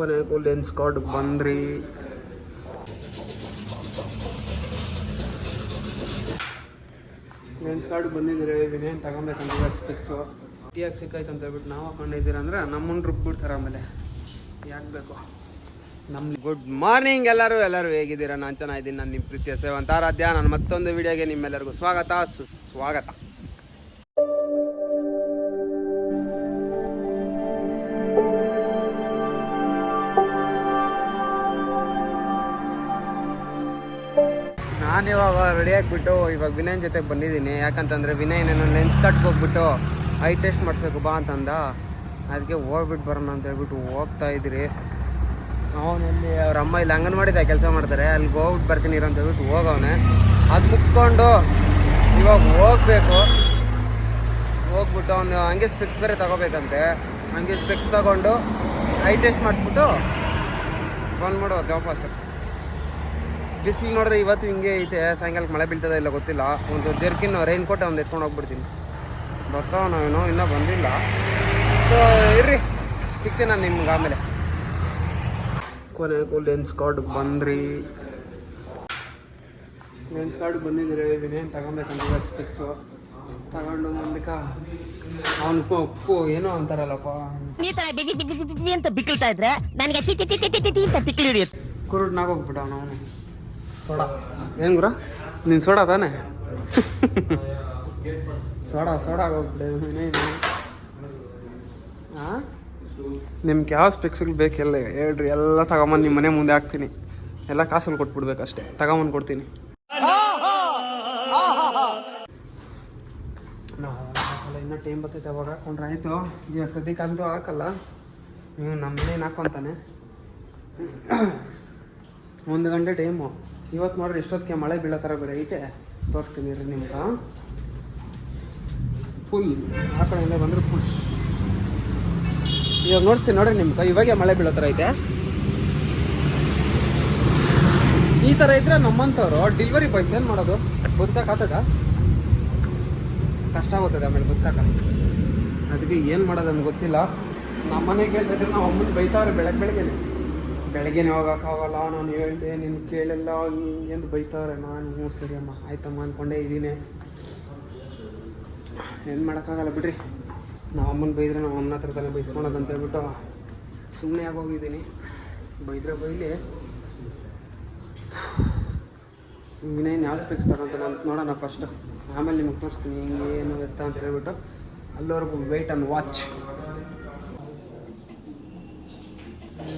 ಕೊನೆಗೂ lens card ಬಂದ್ರಿ. Lens card ಬಂದಿದ್ರೆ ವಿನಯನ್ ತಗೊಬೇಕಂತ ಇವಾಗ ಸ್ಪೆಕ್ಸು ಟೀಯಾಗಿ ಸಿಕ್ಕಾಯ್ತು ಅಂತ ಹೇಳ್ಬಿಟ್ಟು ನಾವು ಹಾಕೊಂಡಿದ್ದೀರ ಅಂದ್ರೆ ನಮ್ಮನ್ನು ರುಬ್ಬಿಡ್ತಾರೆ. ಆಮೇಲೆ ಯಾಕೆ ಬೇಕು ನಮ್ಮ. ಗುಡ್ ಮಾರ್ನಿಂಗ್ ಎಲ್ಲರೂ ಹೇಗಿದ್ದೀರಾ? ನಾನು ಚೆನ್ನಾಗಿದ್ದೀನಿ. ನಾನು ನಿಮ್ಮ ಪ್ರೀತಿಯ ಸೇವಂತ ಆರಾಧ್ಯ. ನಾನು ಮತ್ತೊಂದು ವಿಡಿಯೋಗೆ ನಿಮ್ಮೆಲ್ಲರಿಗೂ ಸ್ವಾಗತ ಸುಸ್ವಾಗತ. ನಾನಿವಾಗ ರೆಡಿ ಆಗಿಬಿಟ್ಟು ಇವಾಗ ವಿನಯನ್ ಜೊತೆಗೆ ಬಂದಿದ್ದೀನಿ. ಯಾಕಂತಂದರೆ ವಿನಯನೇನೋ ಲೆನ್ಸ್ ಕಟ್ಗೆ ಹೋಗ್ಬಿಟ್ಟು ಐ ಟೆಸ್ಟ್ ಮಾಡಿಸ್ಬೇಕು ಬಾ ಅಂತಂದ. ಅದಕ್ಕೆ ಹೋಗ್ಬಿಟ್ಟು ಬರೋಣ ಅಂತ ಹೇಳ್ಬಿಟ್ಟು ಹೋಗ್ತಾ ಇದ್ರಿ. ಅವನಲ್ಲಿ ಅವ್ರ ಅಮ್ಮ ಇಲ್ಲಿ ಅಂಗನವಾಡಿದ ಕೆಲಸ ಮಾಡ್ತಾರೆ, ಅಲ್ಲಿಗೆ ಹೋಗ್ಬಿಟ್ಟು ಬರ್ತೀನಿ ಅಂತ ಹೇಳ್ಬಿಟ್ಟು ಹೋಗವನೆ. ಅದು ಮುಗಿಸ್ಕೊಂಡು ಇವಾಗ ಹೋಗ್ಬಿಟ್ಟು ಅವನು ಹಂಗೆ ಸ್ಪೆಕ್ಸ್ ಬೇರೆ ತಗೋಬೇಕಂತೆ. ಹಂಗೆ ಸ್ಪೆಕ್ಸ್ ತಗೊಂಡು ಐ ಟೆಸ್ಟ್ ಮಾಡಿಸ್ಬಿಟ್ಟು ಬಂದ್ಬಿಡೋದು ವಾಪಸ್. ಬಿಸಿಲು ನೋಡ್ರೆ ಇವತ್ತು ಹಿಂಗೆ ಐತೆ. ಸಾಯಂಕಾಲಕ್ಕೆ ಮಳೆ ಬೀಳ್ತದೆ ಇಲ್ಲ ಗೊತ್ತಿಲ್ಲ. ಒಂದು ಜರ್ಕಿನ್ ರೈನ್ ಕೋಟ್ ಒಂದು ಎತ್ಕೊಂಡು ಹೋಗ್ಬಿಡ್ತೀನಿ. ಬರ್ತಾವ ನಾವೇನೋ ಇನ್ನೂ ಬಂದಿಲ್ಲ. ಸೊ ಇರ್ರಿ, ಸಿಗ್ತೀನಿ ನಾನು ನಿಮ್ಗೆ ಆಮೇಲೆ. ಕೊನೆಗೂ ಲೆನ್ಸ್ ಕಾರ್ಡ್ ಬಂದ್ರಿ. ಲೆನ್ಸ್ ಕಾರ್ಡ್ ಬಂದಿದ್ರೆ ವಿನಯನ್ ತಗೊಬೇಕಂತ ಇವಾಗ ಸ್ಪೆಕ್ಸು ತಗೊಂಡು ಮುಂದಕ್ಕೆ ಅವನು ಏನೋ ಅಂತಾರಲ್ಲಪ್ಪ ಅಂತ ಬಿಕ್ಕಳ್ತಾ ಇದ್ರೆ ನನಗೆ ಕುರುಡ್ನಾಗ ಹೋಗ್ಬಿಟ್ಟ ಅವನು. ಸೋಡಾ ಏನು ಗುರ ನೀನು ಸೋಡಾ ತಾನೆ? ಸೋಡಾ ಹೋಗ್ಬಿಟ್ಟೆ. ಹಾಂ, ನಿಮ್ಗೆ ಯಾವ ಸ್ಪೆಕ್ಸ್ಗಳು ಬೇಕೆಲ್ಲ ಹೇಳ್ರಿ, ಎಲ್ಲ ತಗೊಂಬಂದು ನಿಮ್ಮ ಮನೆ ಮುಂದೆ ಹಾಕ್ತೀನಿ. ಎಲ್ಲ ಕಾಸಲ್ಲಿ ಕೊಟ್ಬಿಡ್ಬೇಕು ಅಷ್ಟೇ, ತಗೊಂಬಂದು ಕೊಡ್ತೀನಿ. ಇನ್ನೂ ಟೈಮ್ ಬರ್ತೈತೆ, ಅವಾಗ ಹಾಕೊಂಡ್ರೆ ಆಯಿತು. ಇವಾಗ ಸದ್ಯಕ್ಕೆ ಅಂತೂ ಹಾಕಲ್ಲ. ನೀವು ನಮ್ಮ ಮನೇನು ಹಾಕ್ಕೊಂತಾನೆ. 1 ಗಂಟೆ ಟೈಮು. ಇವತ್ತು ನೋಡ್ರಿ ಎಷ್ಟೊತ್ತಿಗೆ ಮಳೆ ಬೀಳೋ ಥರ ಬೇರೆ ಐತೆ. ತೋರಿಸ್ತೀನಿ ರೀ ನಿಮ್ಗೆ. ಫುಲ್ ಆ ಕಡೆಯಿಂದ ಬಂದರೆ ಫುಲ್. ಇವಾಗ ನೋಡ್ತೀನಿ ನೋಡ್ರಿ ನಿಮ್ಗೆ. ಇವಾಗೆ ಮಳೆ ಬೀಳೋ ಥರ ಐತೆ. ಈ ಥರ ಇದ್ರೆ ನಮ್ಮಂಥವ್ರು ಡೆಲಿವರಿ ಬಾಯ್ಸ್ ಏನು ಮಾಡೋದು? ಬದುಕಾಗ್ತದ? ಕಷ್ಟ ಆಗುತ್ತದೆ ಆಮೇಲೆ ಬದುಕಾಕ. ಅದಕ್ಕೆ ಏನು ಮಾಡೋದು ಅಂತ ಗೊತ್ತಿಲ್ಲ. ನಮ್ಮ ಮನೆಗೆ ಹೇಳ್ತಿದ್ರೆ ನಾವು ಅಮ್ಮನ ಬೈತಾವ್ರೆ ಬೆಳಗ್ಗೆನೇ ಹೋಗೋಕ್ಕಾಗಲ್ಲ. ನಾನು ಹೇಳಿದೆ ನಿನ್ನ ಕೇಳಿಲ್ಲ ಎಂದು ಬೈತಾವ್ರೆ. ನಾನು ಹ್ಞೂ ಸರಿ ಅಮ್ಮ ಆಯ್ತಮ್ಮ ಅಂದ್ಕೊಂಡೇ ಇದ್ದೀನಿ. ಏನು ಮಾಡೋಕ್ಕಾಗಲ್ಲ ಬಿಡ್ರಿ. ನಾವು ಅಮ್ಮನ ಬೈದರೆ ನಾವು ಅಮ್ಮನ ಹತ್ರ ತಾನೇ ಬೈಸ್ಕೊಳೋದು ಅಂತ ಹೇಳ್ಬಿಟ್ಟು ಸುಮ್ಮನೆ ಆಗೋಗಿದ್ದೀನಿ. ಬೈದರೆ ಬೈಲಿ. ವಿನಯನ್ ಯಾವ ಸ್ಪೆಕ್ಸ್ ತಗೊಂತಾನೆ ಅಂತ ನೋಡೋಣ ಫಸ್ಟು, ಆಮೇಲೆ ನಿಮಗೆ ತೋರಿಸ್ತೀನಿ ಹಿಂಗೆ ಏನು ಎತ್ತ ಅಂತ ಹೇಳ್ಬಿಟ್ಟು. ಅಲ್ಲಿವರೆಗೂ ವೆಯ್ಟ್ ಆ್ಯಂಡ್ ವಾಚ್.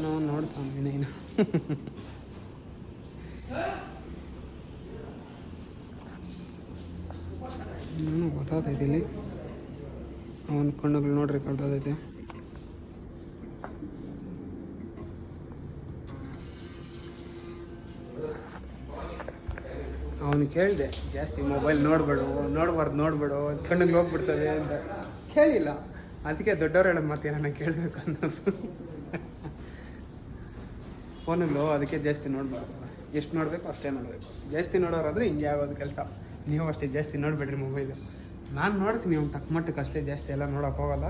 ನಾವು ನೋಡ್ತಾನೆ ವಿನಯನ. ಗೊತ್ತಾಗ್ತೈತೆ ಇಲ್ಲಿ ಅವನ ಕಣ್ಣುಗಳು ನೋಡ್ರಿ ಕಾಣ್ತೈತೆ. ಅವನು ಕೇಳಿದೆ ಜಾಸ್ತಿ ಮೊಬೈಲ್ ನೋಡ್ಬೇಡು ಕಣ್ಣಿಗೆ ಹೋಗ್ಬಿಡ್ತವೆ ಅಂತ. ಕೇಳಿಲ್ಲ. ಅದಕ್ಕೆ ದೊಡ್ಡವ್ರು ಹೇಳೋದು ಮತ್ತೆ ನಾನು ಕೇಳಬೇಕು ಅನ್ನೋದು. ಫೋನುಗಳು ಅದಕ್ಕೆ ಜಾಸ್ತಿ ನೋಡ್ಬಾರ್ದು. ಎಷ್ಟು ನೋಡಬೇಕು ಅಷ್ಟೇ ನೋಡಬೇಕು. ಜಾಸ್ತಿ ನೋಡೋರಾದರೆ ಹಿಂಗೆ ಆಗೋದು ಕೆಲಸ. ನೀವು ಅಷ್ಟೇ ಜಾಸ್ತಿ ನೋಡಬೇಡ್ರಿ ಮೊಬೈಲು. ನಾನು ನೋಡ್ತೀನಿ ಅವ್ನು ತಕ್ಕ ಮಟ್ಟಕ್ಕೆ ಅಷ್ಟೇ, ಜಾಸ್ತಿ ಎಲ್ಲ ನೋಡೋಕೆ ಹೋಗಲ್ಲ.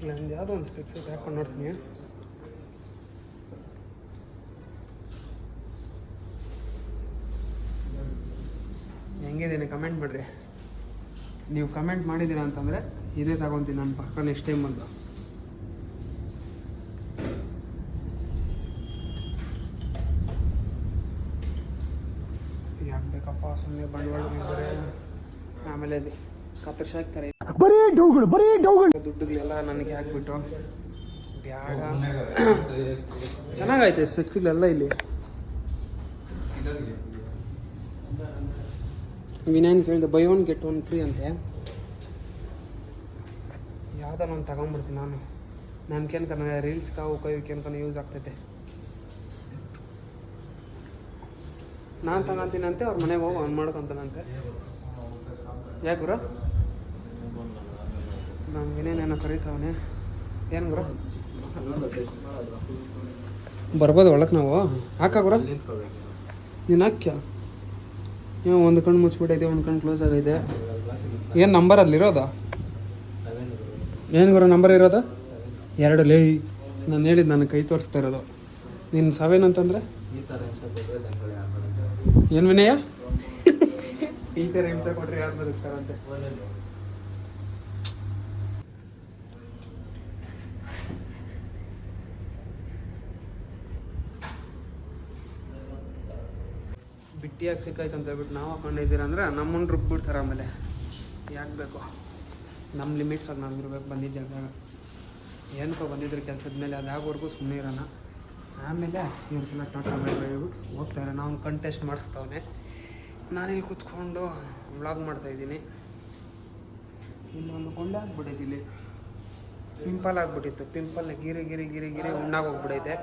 ನಂದು ಯಾವುದೋ ಒಂದು ಸ್ಪೆಕ್ಸ್ ಹಾಕ್ಕೊಂಡು ನೋಡ್ತೀನಿ. ಹೆಂಗಿದ್ದೀನಿ ಕಮೆಂಟ್ ಮಾಡಿರಿ. ನೀವು ಕಮೆಂಟ್ ಮಾಡಿದ್ದೀರಾ ಅಂತಂದರೆ ಇದೇ ತಗೊತೀನಿ ನಾನು ಪಕ್ಕ ನೆಕ್ಸ್ಟ್ ಟೈಮ್ ಬಂದು. ಯಾಕೆ ಬೇಕಪ್ಪ ಸುಮ್ಮನೆ ಬಂಡವಾಳ ಬರೀ ಆಮೇಲೆ ಕತ್ತರಿಸಿ ಹಾಕ್ತಾರೆ. ಬರೀ ದುಡ್ಡುಗಳೆಲ್ಲ ನನಗೆ ಹಾಕ್ಬಿಟ್ಟು ಬ್ಯಾಡ. ಚೆನ್ನಾಗೈತೆ ಸ್ಪೆಕ್ಸ್ಗಳೆಲ್ಲ ಇಲ್ಲಿ. ವಿನಯನ್ ಕೇಳಿದೆ ಬೈ 1 get 1 ಫ್ರೀ ಅಂತೆ. ಯಾವುದೋ ನಾನು ತಗೊಂಡ್ಬಿಡ್ತೀನಿ. ನಾನು ಕೇಳ್ಕನ ರೀಲ್ಸ್ ಕಾವು ಕೇಳ್ಕನ ಯೂಸ್ ಆಗ್ತೈತೆ. ನಾನು ತಗೊಂತೀನಂತೆ, ಅವ್ರ ಮನೆಗೆ ಹೋಗಿ ಅವ್ನು ಮಾಡ್ಕೊತಾನಂತೆ. ಯಾಕೆ ಗುರು? ನಾನು ವಿನಯನೇನೋ ಕರೀತಾವನೆ. ಏನು ಗುರು ಬರ್ಬೋದು ಒಳಕ್ಕೆ? ನಾವು ಹಾಕ ಗುರು ನೀನು ಹಾಕ್ಯ. ಒಂದು ಕಣ್ಣು ಮುಚ್ಚಿಬಿಟ್ಟೈತೆ, ಒಂದು ಕಣ್ಣು ಕ್ಲೋಸ್ ಆಗೈತೆ. ಏನು ನಂಬರ್ ಅಲ್ಲಿರೋದು? ಏನು ಗುರು ನಂಬರ್ ಇರೋದು? 2 ಲೇ ನಾನು ಹೇಳಿದ್ದು ನನ್ನ ಕೈ ತೋರಿಸ್ತಾ ಇರೋದು. ನಿನ್ನ ಸಾವೇನಂತಂದ್ರೆ ಏನು ವಿನಯ ಈ ಥರ ಹಿಂಸೆ ಕೊಟ್ರೆ ಯಾರು ಬದುಕ್ತಾರಂತೆ. ಬಿಟ್ಟಿಯಾಗಿ ಸಿಕ್ಕಾಯ್ತು ಅಂತ ಹೇಳ್ಬಿಟ್ಟು ನಾವು ಹಾಕೊಂಡಿದ್ದೀರ ಅಂದ್ರೆ ನಮ್ಮನ್ನು ರುಬ್ಬಿಡ್ತಾರೆ. ಆಮೇಲೆ ಯಾಕೆ ಬೇಕು, ನಮ್ಮ ಲಿಮಿಟ್ಸಾಗಿ ನಾವು ಇರ್ಬೇಕು. ಬಂದಿದ್ದ ಜಾಗದಾಗ ಏನಕ್ಕೋ ಬಂದಿದ್ರು ಕೆಲಸದ ಮೇಲೆ ಅದಾಗೋವರೆಗೂ ಸುಮ್ಮನೆ ಇರೋಣ. ಆಮೇಲೆ ಇವ್ರಿಗೆಲ್ಲ ಟಾಟಾ ಬೈ ಬೈ ಹೇಳ್ಬಿಟ್ಟು ಹೋಗ್ತಾರೆ. ನಾವು ಕಂಟೆಸ್ಟ್ ಮಾಡಿಸ್ತಾವನೆ. ನಾನಿಲ್ಲಿ ಕೂತ್ಕೊಂಡು ವ್ಲಾಗ್ ಮಾಡ್ತಾಯಿದ್ದೀನಿ. ಇಲ್ಲೊಂದು ಕೊಂಡೆ ಆಗ್ಬಿಟ್ಟೈತಿ, ಇಲ್ಲಿ ಪಿಂಪಲ್ ಆಗ್ಬಿಟ್ಟಿತ್ತು. ಪಿಂಪಲ್ನ ಗಿರಿ ಗಿರಿ ಗಿರಿ ಗಿರಿ ಉಣ್ಣಾಗೋಗ್ಬಿಡೈತೆ.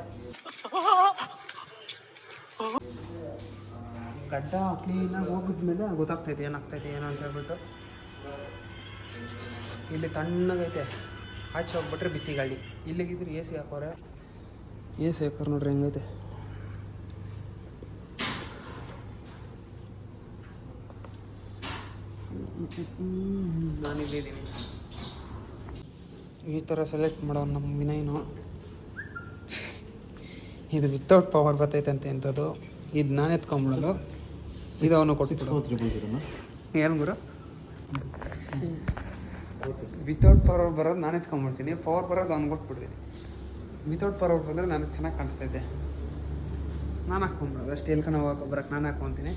ಗಡ್ಡ ಕ್ಲೀನಾಗಿ ಹೋಗಿದ್ಮೇಲೆ ಗೊತ್ತಾಗ್ತೈತೆ ಏನಾಗ್ತೈತೆ ಏನು ಅಂತ ಹೇಳ್ಬಿಟ್ಟು. ಇಲ್ಲಿ ತಣ್ಣಗೈತೆ, ಆಚೆ ಹೋಗ್ಬಿಟ್ರೆ ಬಿಸಿ ಗಾಳಿ. ಇಲ್ಲಿಗಿದ್ರೆ ಎ ಸಿ ಹಾಕೋರೆ, ಎ ಸಿ ಹಾಕೋರು ನೋಡ್ರಿ ಹೆಂಗೈತೆ. ನಾನಿಲ್ಲಿದ್ದೀನಿ. ಈ ಥರ ಸೆಲೆಕ್ಟ್ ಮಾಡೋ ನಮ್ಮ ವಿನಯ್ನು. ಇದು ವಿತೌಟ್ ಪವರ್ ಬರ್ತೈತೆ ಅಂತ ಎಂಥದ್ದು. ಇದು ನಾನು ಎತ್ಕೊಂಬಿಡೋದು, ಇದು ಅವನು ಕೊಟ್ಟು ಏನು ಗುರು. ವಿತೌಟ್ ಪವರ್ ಬರೋದು ನಾನು ಎತ್ಕೊಂಡ್ಬಿಡ್ತೀನಿ, ಪವರ್ ಬರೋದು ಅವ್ನು ಕೊಟ್ಬಿಡ್ತೀನಿ. ವಿತೌಟ್ ಪವರ್ ಬಂದರೆ ನನಗೆ ಚೆನ್ನಾಗಿ ಕಾಣಿಸ್ತೈತೆ, ನಾನು ಹಾಕ್ಕೊಂಬಿಡೋದು ಅಷ್ಟೇ. ಎಲ್ಕನ ಬರೋಕ್ಕೆ ನಾನು ಹಾಕ್ಕೊತೀನಿ,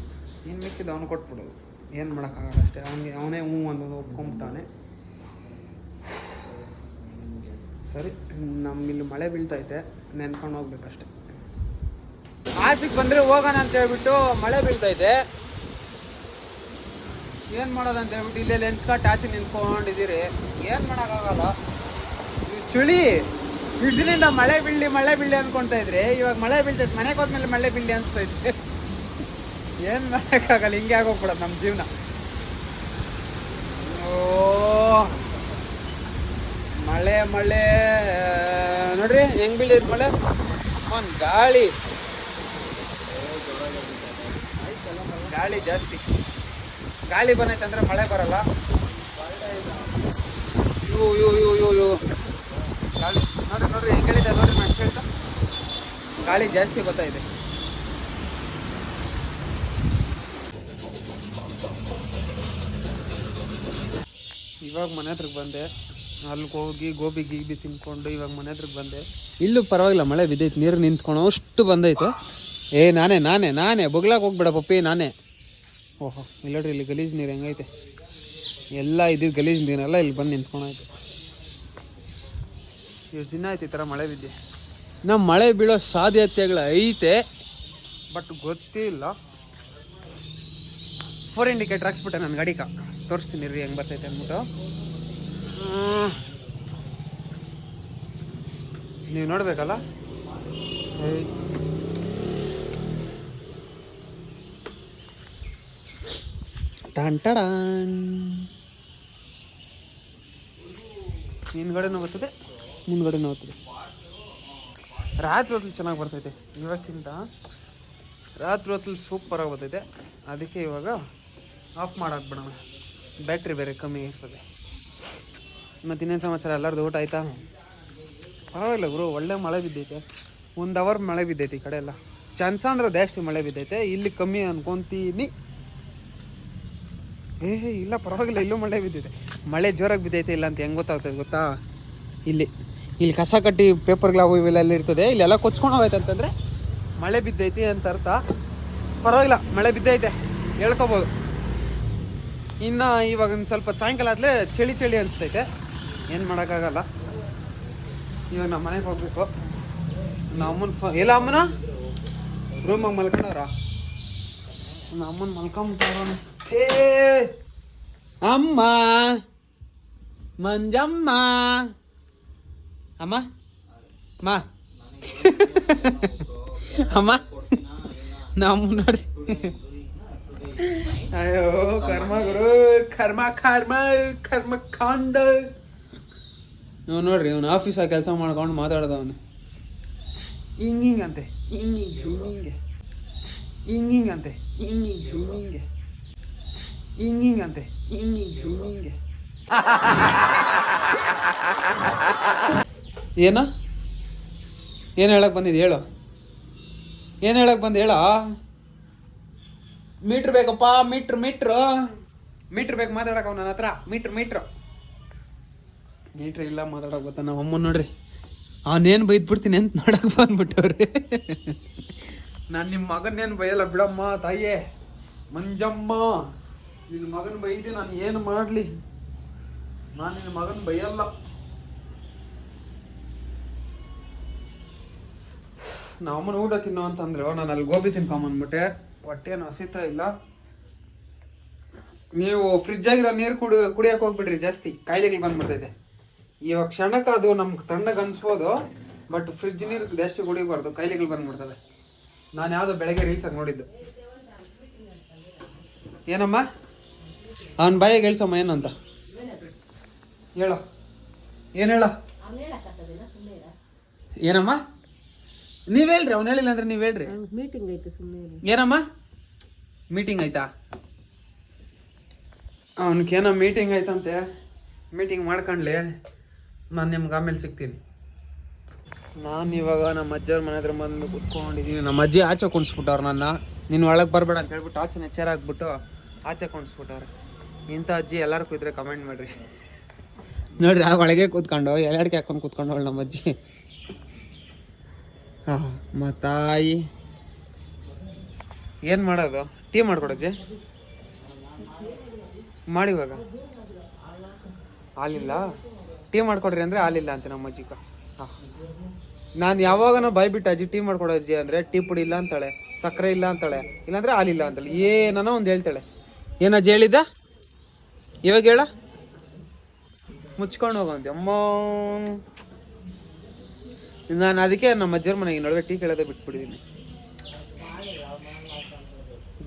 ಇನ್ನು ಮಿಕ್ಕಿದ್ದು ಅವ್ನು ಕೊಟ್ಬಿಡೋದು. ಏನು ಮಾಡೋಕ್ಕಾಗಲ್ಲ ಅಷ್ಟೇ. ಅವನೇ ಹ್ಞೂ ಒಂದೊಂದು ಒಪ್ಕೊಂತಾನೆ. ಸರಿ, ನಮ್ಮಿಲ್ಲಿ ಮಳೆ ಬೀಳ್ತೈತೆ, ನೆನ್ಕೊಂಡು ಹೋಗ್ಬೇಕಷ್ಟೆ. ಆಚೆಗೆ ಬಂದರೆ ಹೋಗೋಣ ಅಂತ ಹೇಳ್ಬಿಟ್ಟು ಮಳೆ ಬೀಳ್ತೈತೆ. ಏನು ಮಾಡೋದಂತ ಹೇಳ್ಬಿಟ್ಟು ಇಲ್ಲೇ ಲೆನ್ಸ್ ಕಟ್ ಆಚೆ ನಿಂತ್ಕೊಂಡಿದ್ದೀರಿ. ಏನು ಮಾಡೋಕ್ಕಾಗಲ್ಲ, ಚಳಿ ಬಿಸಿಲಿಂದ ಮಳೆ ಬೀಳಿ ಅಂದ್ಕೊಳ್ತಾ ಇದ್ರಿ. ಇವಾಗ ಮಳೆ ಬೀಳ್ತೈತೆ, ಮನೆಗೆ ಹೋದ್ಮೇಲೆ ಮಳೆ ಬೀಳಿ ಅನಿಸ್ತೈತೆ. ಏನು ಮಾಡೋಕ್ಕಾಗಲ್ಲ, ಹಿಂಗೆ ಆಗೋಗ್ಬಿಡೋದು ನಮ್ಮ ಜೀವನ. ಓ ಮಳೆ ಮಳೆ ನೋಡ್ರಿ ಹೆಂಗೆ ಬೀಳಿದ್ ಮಳೆ. ಒಂದು ಗಾಳಿ ಜಾಸ್ತಿ. ಗಾಳಿ ಬಂದೈತೆ ಅಂದರೆ ಮಳೆ ಬರಲ್ಲ. ಇವು ಗಾಳಿ ನೋಡ್ರಿ ಹೆಂಗೆ ಹೇಳಿದೆ ನೋಡ್ರಿ. ನಾನು ಹೇಳ್ತಾ ಗಾಳಿ ಜಾಸ್ತಿ ಬರ್ತಾ ಇದೆ. ಇವಾಗ ಮನೆ ಹತ್ರಕ್ಕೆ ಬಂದೆ. ಅಲ್ಲಿಗೆ ಹೋಗಿ ಗೋಬಿ ಗೀಬಿ ತಿನ್ಕೊಂಡು ಇವಾಗ ಮನೆ ಹತ್ರಕ್ಕೆ ಬಂದೆ. ಇಲ್ಲೂ ಪರವಾಗಿಲ್ಲ, ಮಳೆ ಬಿದ್ದೈತೆ, ನೀರು ನಿಂತ್ಕೊಂಡು ಅಷ್ಟು ಬಂದೈತೆ. ನಾನೇ ಬೊಗ್ಲಾಕ್ ಹೋಗ್ಬೇಡ ಪಪ್ಪಿ, ನಾನೇ. ಓಹೋ ಇಲ್ಲ ನೋಡ್ರಿ, ಇಲ್ಲಿ ಗಲೀಜು ನೀರು ಹೆಂಗೈತೆ. ಎಲ್ಲ ಇದ್ದಿದ್ದು ಗಲೀಜು ನೀರೆಲ್ಲ ಇಲ್ಲಿ ಬಂದು ನಿಂತ್ಕೊಂಡೈತೆ. ಎಷ್ಟು ದಿನ ಆಯ್ತು ಈ ಥರ ಮಳೆ ಬಿದ್ದೆ. ನಮ್ಮ ಮಳೆ ಬೀಳೋ ಸಾಧ್ಯತೆಗಳು ಐತೆ, ಬಟ್ ಗೊತ್ತಿಲ್ಲ. 4 ಇಂಡಿಕೇಟರ್ ಹಾಕ್ಸ್ಬಿಟ್ಟೆ ನನ್ನ ಗಾಡಿಗೆ. ತೋರಿಸ್ತೀನಿ ರೀ ಹೆಂಗೆ ಬರ್ತೈತೆ ಅಂದ್ಬಿಟ್ಟು. ನೀವು ನೋಡ್ಬೇಕಲ್ಲ. ಟನ್ ಹಿಂದ್ಗಡೆನೂ ಬರ್ತದೆ, ಮುಂದ್ಗಡೆನೂ ಬರ್ತದೆ. ರಾತ್ರಿ ಹೊತ್ತಲ್ಲಿ ಚೆನ್ನಾಗಿ ಬರ್ತೈತೆ. ಇವಕ್ಕಿಂತ ರಾತ್ರಿ ಹೊತ್ತಲ್ಲಿ ಸೂಪರಾಗಿ ಬರ್ತೈತೆ. ಅದಕ್ಕೆ ಇವಾಗ ಆಫ್ ಮಾಡಾಕ್ಬಿಡೋಣ. ಬ್ಯಾಟ್ರಿ ಬೇರೆ ಕಮ್ಮಿ ಇರ್ತದೆ. ಮತ್ತು ಇನ್ನೇನು ಸಮಾಚಾರ, ಎಲ್ಲರದು ಊಟ ಆಯಿತಾ? ಪರವಾಗಿಲ್ಲ ಗುರು, ಒಳ್ಳೆ ಮಳೆ ಬಿದ್ದೈತೆ. 1 ಅವರ್ ಮಳೆ ಬಿದ್ದೈತೆ ಈ ಕಡೆ ಎಲ್ಲ. ಚಂದ್ಸಾಂದ್ರ ಜಾಸ್ತಿ ಮಳೆ ಬಿದ್ದೈತೆ, ಇಲ್ಲಿ ಕಮ್ಮಿ ಅನ್ಕೊತೀನಿ. ಇಲ್ಲ ಪರವಾಗಿಲ್ಲ, ಇಲ್ಲೂ ಮಳೆ ಬಿದ್ದಿದೆ. ಮಳೆ ಜೋರಾಗಿ ಬಿದ್ದೈತೆ ಇಲ್ಲ ಅಂತ ಹೆಂಗೆ ಗೊತ್ತಾಗ್ತದೆ ಗೊತ್ತಾ? ಇಲ್ಲಿ ಕಸ ಕಟ್ಟಿ ಪೇಪರ್ಗಳು ಅವು ಇವೆಲ್ಲ ಇರ್ತದೆ, ಇಲ್ಲೆಲ್ಲ ಕೊಚ್ಕೊಂಡು ಹೋಗೈತೆ ಅಂತಂದರೆ ಮಳೆ ಬಿದ್ದೈತಿ ಅಂತ ಅರ್ಥ. ಪರವಾಗಿಲ್ಲ, ಮಳೆ ಬಿದ್ದೈತೆ ಹೇಳ್ಕೊಬೋದು. ಇನ್ನು ಇವಾಗ ಒಂದು ಸ್ವಲ್ಪ ಸಾಯಂಕಾಲ ಆದಲೇ ಚಳಿ ಅನಿಸ್ತೈತೆ. ಏನು ಮಾಡೋಕ್ಕಾಗಲ್ಲ. ಇವಾಗ ನಮ್ಮ ಮನೆಗೆ ಹೋಗ್ಬೇಕು. ನಮ್ಮ ಅಮ್ಮನ ಎಲ್ಲ ಅಮ್ಮನ ರೂಮಾಗ ಮಲ್ಕೊಂಡವ್ರ. ನಮ್ಮ ಅಮ್ಮನ ಮಲ್ಕೊಂಬಿಟ್ಟವ್ರ. ಅಮ್ಮ ಮಂಜಮ್ಮ ಅಮ್ಮ ಮಾ ಅಮ್ಮ ನಮ್ಮ ನೋಡಿ. ಅಯ್ಯೋ ಕರ್ಮ ಗುರು, ಕರ್ಮ ಕಾಂಡ. ನೀವು ನೋಡ್ರಿ, ಇವನು ಆಫೀಸಾಗ ಕೆಲಸ ಮಾಡ್ಕೊಂಡು ಮಾತಾಡ್ದವನು ಹಿಂಗಿಂಗಂತೆ, ಹಿಂಗಿಂಗೆ ಏನ ಏನು ಹೇಳಕ್ ಬಂದಿದ್ದು ಹೇಳು, ಏನು ಹೇಳಕ್ ಬಂದು ಹೇಳ. ಮೀಟ್ರ್ ಬೇಕಪ್ಪ, ಮೀಟ್ರ್ ಬೇಕು ಮಾತಾಡಕ ನನ್ನ ಹತ್ರ. ಮೀಟ್ರ್ ಇಲ್ಲ ಮಾತಾಡಕ್ ಗೊತ್ತ. ನಮ್ಮ ಅಮ್ಮನ ನೋಡ್ರಿ, ಅವನೇನು ಬೈದ್ಬಿಡ್ತೀನಿ ಅಂತ ನೋಡಕ್ ಬಂದ್ಬಿಟ್ಟವ್ರಿ. ನಾನು ನಿಮ್ಮ ಮಗನ್ನೇನು ಬೈಯಲ್ಲ ಬಿಡಮ್ಮ ತಾಯಿಯೇ ಮಂಜಮ್ಮ. ನಿನ್ನ ಮಗನ ಬೈದಿ ನಾನು ಏನು ಮಾಡಲಿ, ನಾನು ನಿನ್ನ ಮಗನ ಬೈಯಲ್ಲ. ನಮ್ಮ ಅಮ್ಮನ ಊಟ ತಿನ್ನೋ ಅಂತಂದ್ರು, ನಾನು ಅಲ್ಲಿ ಗೋಬಿ ತಿನ್ಕೊಂಬಂದ್ಬಿಟ್ಟೆ. ಹೊಟ್ಟೆನು ಹಸಿತಾ ಇಲ್ಲ. ನೀವು ಫ್ರಿಜ್ ಆಗಿರೋ ನೀರು ಕುಡಿಯಕ್ಕೆ ಹೋಗ್ಬಿಡ್ರಿ, ಜಾಸ್ತಿ ಕಾಯಿಲೆಗಳು ಬಂದ್ಬಿಡ್ತೈತೆ. ಇವಾಗ ಕ್ಷಣಕ್ಕೆ ಅದು ನಮ್ಗೆ ತಣ್ಣಗೆ ಅನ್ಸ್ಬೋದು, ಬಟ್ ಫ್ರಿಜ್ ನೀರು ಜಾಸ್ತಿ ಕುಡಿಬಾರ್ದು, ಕಾಯಿಲೆಗಳು ಬಂದ್ಬಿಡ್ತವೆ. ನಾನು ಯಾವುದೋ ಬೆಳಗ್ಗೆ ರೀಲ್ಸಾಗಿ ನೋಡಿದ್ದು. ಏನಮ್ಮ ಅವನ ಬಾಯಿಗೆ ಹೇಳ್ಸಮ್ಮ ಏನಂತ ಹೇಳೋ, ಏನು ಹೇಳ. ಏನಮ್ಮ ನೀವ್ ಹೇಳ್ರಿ, ಅವ್ನು ಹೇಳಿಲ್ಲ ಅಂದ್ರೆ ನೀವ್ ಹೇಳ್ರಿ. ಮೀಟಿಂಗ್ ಐತೆ ಸುಮ್ಮನೆ. ಏನಮ್ಮ ಮೀಟಿಂಗ್ ಆಯ್ತಾ? ಅವನ್ಕೇನೋ ಮೀಟಿಂಗ್ ಆಯ್ತಂತೆ. ಮೀಟಿಂಗ್ ಮಾಡ್ಕೊಂಡ್ಲಿ, ನಾನು ನಿಮ್ಗೆ ಆಮೇಲೆ ಸಿಗ್ತೀನಿ. ನಾನು ಇವಾಗ ನಮ್ಮ ಅಜ್ಜಿಯವ್ರ ಮನೆ ಹತ್ರ ಬಂದು ಕುತ್ಕೊಂಡಿದ್ದೀನಿ. ನಮ್ಮ ಅಜ್ಜಿ ಆಚೆ ಕುಣಿಸ್ಬಿಟ್ಟವ್ರು ನನ್ನ. ನೀನು ಒಳಗೆ ಬರಬೇಡ ಅಂತ ಹೇಳ್ಬಿಟ್ಟು ಆಚೆ ನೆಚ್ಚರ ಹಾಕ್ಬಿಟ್ಟು ಆಚೆ ಕುಣಿಸ್ಬಿಟ್ಟವ್ರೆ. ಇಂಥ ಅಜ್ಜಿ ಎಲ್ಲರಿಗೂ ಇದ್ರೆ ಕಮೆಂಟ್ ಮಾಡಿರಿ. ನೋಡ್ರಿ, ಆ ಒಳಗೆ ಕೂತ್ಕೊಂಡು ಎಲ್ಲಾಡಿಕೆ ಹಾಕೊಂಡು ಕೂತ್ಕೊಂಡವಳು ನಮ್ಮ ಅಜ್ಜಿ. ಹಾಂ ತಾಯಿ ಏನು ಮಾಡೋದು? ಟೀ ಮಾಡ್ಕೊಡಜ್ಜಿ ಮಾಡಿವಾಗ. ಹಾಲಿಲ್ಲ, ಟೀ ಮಾಡ್ಕೊಡ್ರಿ ಅಂದರೆ ಹಾಲಿಲ್ಲ ಅಂತ ನಮ್ಮ ಅಜ್ಜಿಗ. ಹಾಂ, ನಾನು ಯಾವಾಗನೂ ಬಾಯ್ಬಿಟ್ಟು ಅಜ್ಜಿ ಟೀ ಮಾಡ್ಕೊಡಜ್ಜಿ ಅಂದರೆ ಟೀ ಪುಡಿ ಇಲ್ಲ ಅಂತಾಳೆ, ಸಕ್ಕರೆ ಇಲ್ಲ ಅಂತಾಳೆ, ಇಲ್ಲಾಂದರೆ ಹಾಲಿಲ್ಲ ಅಂತಾಳೆ. ಏನೋ ಒಂದು ಹೇಳ್ತಾಳೆ. ಏನಜ್ಜಿ ಹೇಳಿದ್ದ ಇವಾಗ ಹೇಳ? ಮುಚ್ಕೊಂಡು ಹೋಗಂತೆ ಅಮ್ಮ. ನಾನು ಅದಕ್ಕೆ ನಮ್ಮ ಅಜ್ಜರ ಮನೆಗೆ ನಡುವೆ ಟೀ ಕೇಳೋದೇ ಬಿಟ್ಬಿಟ್ಟಿದ್ದೀನಿ.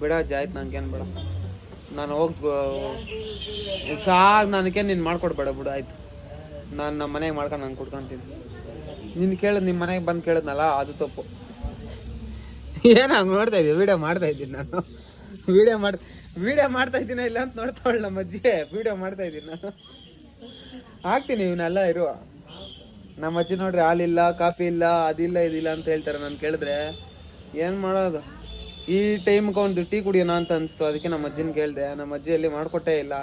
ಬಿಡ ಅಜ್ಜಿ, ಆಯ್ತು ನಂಗೇನು ಬೇಡ, ನಾನು ಸಾಕು, ನನಗೇನು ನೀನು ಮಾಡ್ಕೊಡ್ಬೇಡ ಬಿಡು, ಆಯ್ತು. ನಾನು ನಮ್ಮ ಮನೆಗೆ ಮಾಡ್ಕೊಂಡು ನಾನು ಕೊಡ್ಕೊಂತೀನಿ. ನೀನು ಕೇಳೋದು ನಿಮ್ಮ ಮನೆಗೆ ಬಂದು ಕೇಳಿದ್ನಲ್ಲ, ಅದು ತಪ್ಪು. ಏನು ಹಂಗೆ ನೋಡ್ತಾ ಇದ್ದೀವಿ? ವೀಡಿಯೋ ಮಾಡ್ತಾ ಇದ್ದೀನಿ ನಾನು. ವೀಡಿಯೋ ಮಾಡ್ತಾ ಇದ್ದೀನ ಇಲ್ಲ ಅಂತ ನೋಡ್ತಾವಳು ನಮ್ಮ ಅಜ್ಜಿ. ವೀಡಿಯೋ ಮಾಡ್ತಾ ಇದ್ದೀನಿ ನಾನು, ಹಾಕ್ತೀನಿ ಇವನ್ನೆಲ್ಲ ಇರುವ. ನಮ್ಮ ಅಜ್ಜಿ ನೋಡ್ರಿ, ಹಾಲಿಲ್ಲ, ಕಾಫಿ ಇಲ್ಲ, ಅದಿಲ್ಲ ಇದಿಲ್ಲ ಅಂತ ಹೇಳ್ತಾರೆ. ನಾನು ಕೇಳಿದ್ರೆ ಏನು ಮಾಡೋದು? ಈ ಟೈಮ್ಗೆ ಒಂದು ಟೀ ಕುಡಿಯೋಣ ಅಂತ ಅನಿಸ್ತು, ಅದಕ್ಕೆ ನಮ್ಮ ಅಜ್ಜಿನ ಕೇಳಿದೆ. ನಮ್ಮ ಅಜ್ಜಿಯಲ್ಲಿ ಮಾಡಿಕೊಟ್ಟೇ ಇಲ್ಲ.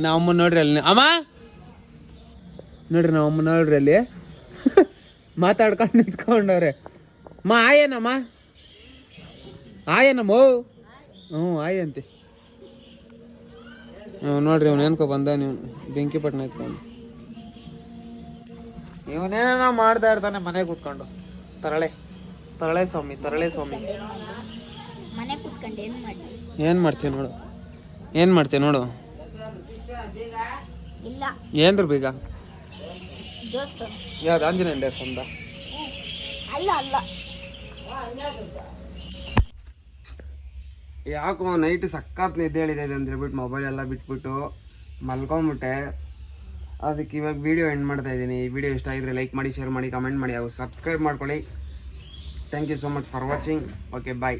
ನಮ್ಮ ಅಮ್ಮ ನೋಡ್ರಿ ಅಲ್ಲಿ, ಅಮ್ಮ ನೋಡ್ರಿ, ನಮ್ಮ ಅಮ್ಮ ನೋಡ್ರಿ ಅಲ್ಲಿ ಮಾತಾಡ್ಕೊಂಡು ನಿಂತ್ಕೊಂಡವ್ರೆ. ಆಯೇನಮ್ಮ, ಆಯೇನಮ್ಮ, ಹ್ಞೂ ಆಯ್ ಅಂತೆ. ನೋಡ್ರಿ, ಅವ್ನು ಏನ್ಕೊ ಬಂದ, ನೀವು ಬೆಂಕಿ ಪಟ್ಟಣ ಇಟ್ಕೊಂಡು ಇವನೇನೋ ಮಾಡ್ತಾ ಇರ್ತಾನೆ ಮನೆಗೆ ಕೂತ್ಕೊಂಡು. ತರಳೆ ಸ್ವಾಮಿ ಮನೆ ಕೂತ್ಕೊಂಡು ಏನು ಮಾಡ್ತೀವಿ ನೋಡು. ಇಲ್ಲ ಏನ್ರಿ ಬೀಗ? ದೋಸ್ತ ಯಾವ್ದು ಆಂಜನೇಯ ದೇವಸ್ಥಾನದ? ಅಲ್ಲ ಯಾಕೋ ನೈಟ್ ಸಖತ್ ನಿದ್ದೆ ಹೇಳಿದೆ ಅಂತ ಹೇಳ್ಬಿಟ್ಟು ಮೊಬೈಲ್ ಎಲ್ಲ ಬಿಟ್ಬಿಟ್ಟು ಮಲ್ಕೊಂಬಿಟ್ಟೆ. ಅದಕ್ಕೆ ಇವಾಗ ವಿಡಿಯೋ ಎಂಡ್ ಮಾಡ್ತಾ ಇದ್ದೀನಿ. ಈ ವಿಡಿಯೋ ಇಷ್ಟ ಆಗಿದ್ರೆ ಲೈಕ್ ಮಾಡಿ, ಶೇರ್ ಮಾಡಿ, ಕಮೆಂಟ್ ಮಾಡಿ, ಹಾಗೂ ಸಬ್ಸ್ಕ್ರೈಬ್ ಮಾಡ್ಕೊಳ್ಳಿ. Thank you so much for watching. Okay, bye.